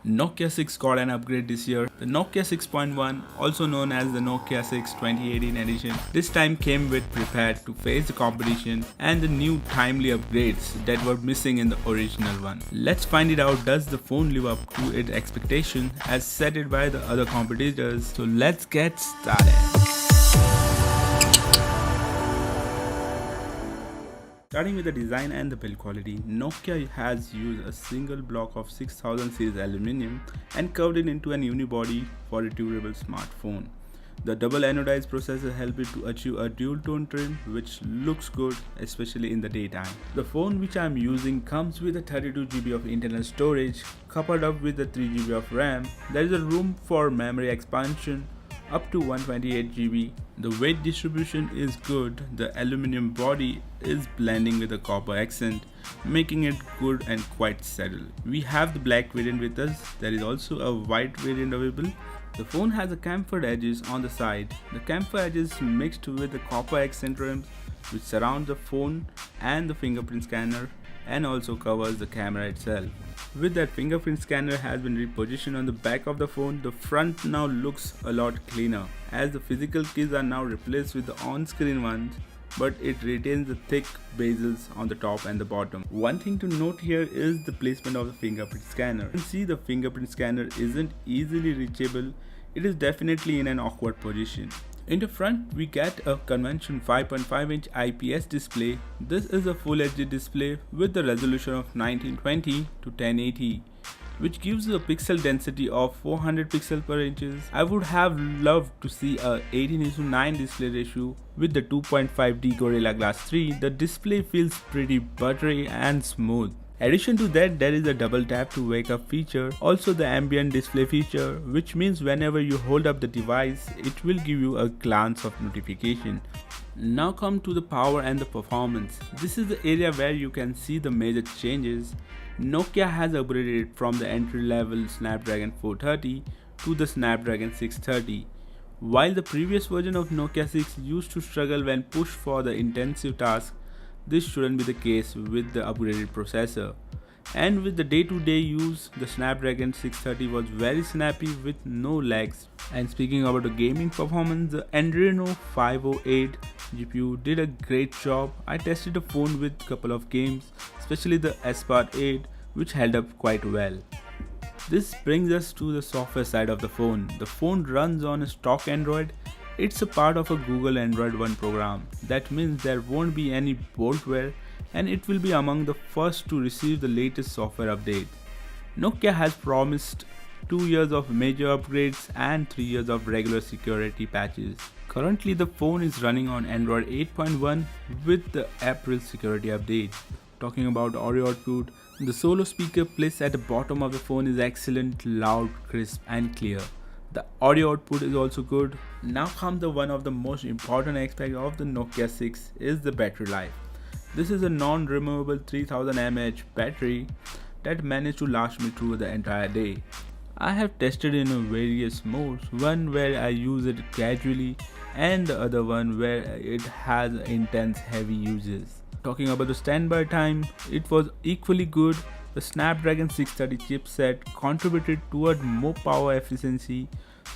Nokia 6 got an upgrade this year. The Nokia 6.1, also known as the Nokia 6 2018 edition, this time came with prepared to face the competition and the new timely upgrades that were missing in the original one. Let's find it out, does the phone live up to its expectation as set it by the other competitors? So let's get started. Starting with the design and the build quality, Nokia has used a single block of 6000 series aluminum and curved it into an unibody for a durable smartphone. The double anodized processor helped it to achieve a dual tone trim which looks good especially in the daytime. The phone which I am using comes with a 32GB of internal storage coupled up with a 3GB of RAM. There is a room for memory expansion up to 128GB. The weight distribution is good. The aluminum body is blending with the copper accent, making it good and quite settled. We have the black variant with us. There is also a white variant available. The phone has a chamfered edges on the side. The chamfer edges mixed with the copper accent rims which surround the phone and the fingerprint scanner and also covers the camera itself. With that fingerprint scanner has been repositioned on the back of the phone, the front now looks a lot cleaner as the physical keys are now replaced with the on-screen ones, but it retains the thick bezels on the top and the bottom. One thing to note here is the placement of the fingerprint scanner. You can see the fingerprint scanner isn't easily reachable. It is definitely in an awkward position. In the front, we get a conventional 5.5-inch IPS display. This is a Full HD display with the resolution of 1920 to 1080, which gives a pixel density of 400 pixels per inches. I would have loved to see a 18:9 display ratio with the 2.5D Gorilla Glass 3. The display feels pretty buttery and smooth. Addition to that, there is a double tap to wake up feature, also the ambient display feature, which means whenever you hold up the device, it will give you a glance of notification. Now come to the power and the performance. This is the area where you can see the major changes. Nokia has upgraded it from the entry level Snapdragon 430 to the Snapdragon 630. While the previous version of Nokia 6 used to struggle when pushed for the intensive tasks, this shouldn't be the case with the upgraded processor. And with the day-to-day use, the Snapdragon 630 was very snappy with no lags. And speaking about the gaming performance, the Adreno 508 GPU did a great job. I tested the phone with a couple of games, especially the Asphalt 8, which held up quite well. This brings us to the software side of the phone. The phone runs on a stock Android. It's a part of a Google Android One program. That means there won't be any bloatware and it will be among the first to receive the latest software updates. Nokia has promised 2 years of major upgrades and 3 years of regular security patches. Currently the phone is running on Android 8.1 with the April security update. Talking about audio output, the solo speaker placed at the bottom of the phone is excellent, loud, crisp and clear. The audio output is also good. Now comes the one of the most important aspects of the Nokia 6 is the battery life. This is a non-removable 3000 mAh battery that managed to last me through the entire day. I have tested in various modes, one where I use it casually and the other one where it has intense heavy uses. Talking about the standby time, it was equally good. The Snapdragon 630 chipset contributed toward more power efficiency,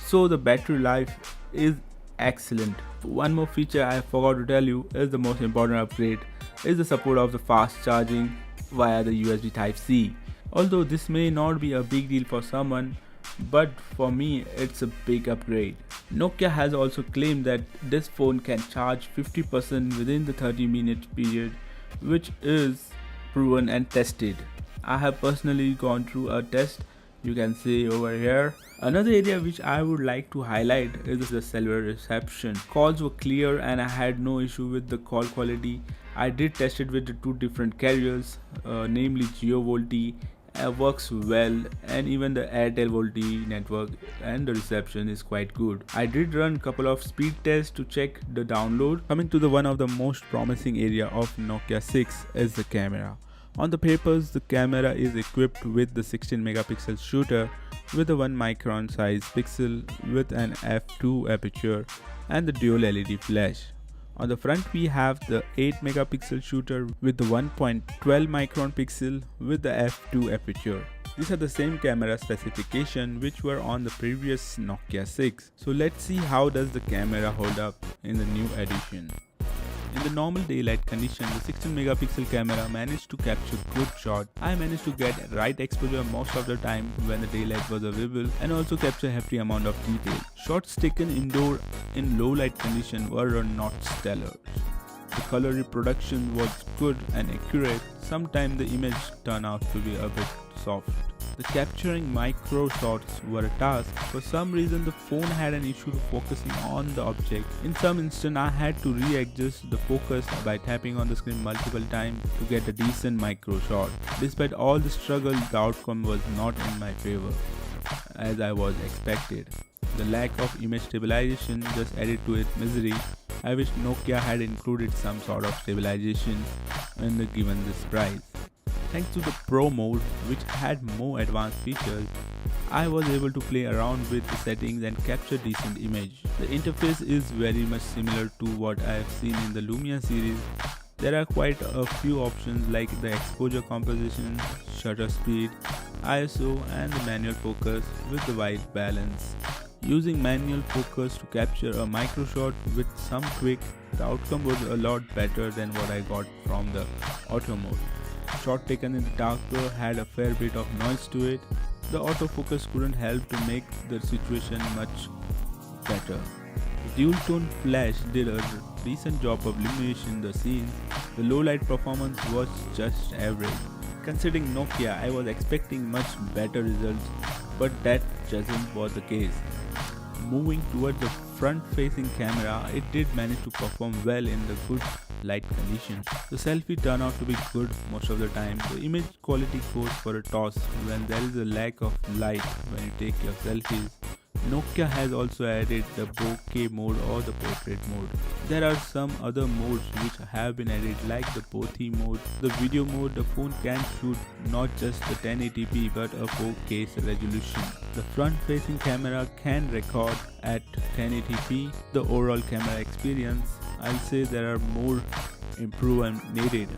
so the battery life is excellent. One more feature I forgot to tell you is the most important upgrade is the support of the fast charging via the USB Type-C. Although this may not be a big deal for someone, but for me it's a big upgrade. Nokia has also claimed that this phone can charge 50% within the 30-minute period, which is proven and tested. I have personally gone through a test, you can see over here. Another area which I would like to highlight is the cellular reception. Calls were clear and I had no issue with the call quality. I did test it with the 2 different carriers, namely JioVolte, works well, and even the Airtel VoLTE network, and the reception is quite good. I did run a couple of speed tests to check the download. Coming to the one of the most promising area of Nokia 6 is the camera. On the papers, the camera is equipped with the 16 megapixel shooter with a 1 micron size pixel with an f2 aperture and the dual LED flash. On the front we have the 8 megapixel shooter with the 1.12 micron pixel with the f2 aperture. These are the same camera specification which were on the previous Nokia 6. So let's see how does the camera hold up in the new edition. In the normal daylight condition, the 16 megapixel camera managed to capture good shot. I managed to get right exposure most of the time when the daylight was available and also capture hefty amount of detail. Shots taken indoor in low light condition were not stellar. The color reproduction was good and accurate. Sometimes the image turned out to be a bit soft. The capturing micro shots were a task. For some reason the phone had an issue focusing on the object. In some instance I had to readjust the focus by tapping on the screen multiple times to get a decent micro shot. Despite all the struggle, the outcome was not in my favor as I was expected. The lack of image stabilization just added to its misery. I wish Nokia had included some sort of stabilization when they given this price. Thanks to the Pro mode, which had more advanced features, I was able to play around with the settings and capture decent image. The interface is very much similar to what I have seen in the Lumia series. There are quite a few options like the exposure composition, shutter speed, ISO and the manual focus with the white balance. Using manual focus to capture a micro shot with some tweak, the outcome was a lot better than what I got from the auto mode. Shot taken in the darker had a fair bit of noise to it. The autofocus couldn't help to make the situation much better. The dual tone flash did a decent job of illuminating the scene. The low light performance was just average. Considering Nokia, I was expecting much better results, but that just was the case. Moving towards the front-facing camera, it did manage to perform well in the good light conditions. The selfie turned out to be good most of the time. The image quality goes for a toss when there is a lack of light when you take your selfies. Nokia has also added the bokeh mode or the portrait mode. There are some other modes which have been added like the Pothi mode. The video mode, the phone can shoot not just the 1080p but a 4K resolution. The front facing camera can record at 1080p. The overall camera experience, I'll say there are more improvement needed.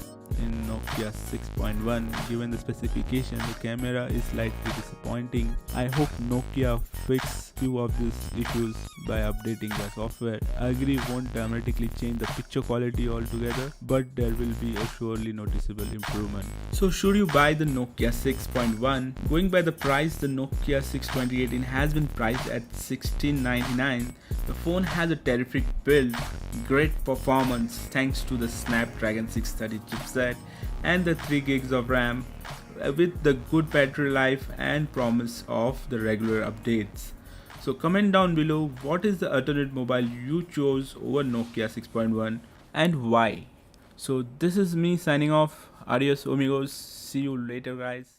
In Nokia 6.1, given the specification, the camera is slightly disappointing. I hope Nokia fix few of these issues by updating the software. I agree it won't dramatically change the picture quality altogether, but there will be a surely noticeable improvement. So should you buy the Nokia 6.1? Going by the price, the Nokia 62018 has been priced at $1699. The phone has a terrific build, great performance thanks to the Snapdragon 630 chipset and the 3 gigs of RAM with the good battery life and promise of the regular updates. So comment down below what is the alternate mobile you chose over Nokia 6.1 and why. So this is me signing off. Adios amigos. See you later guys.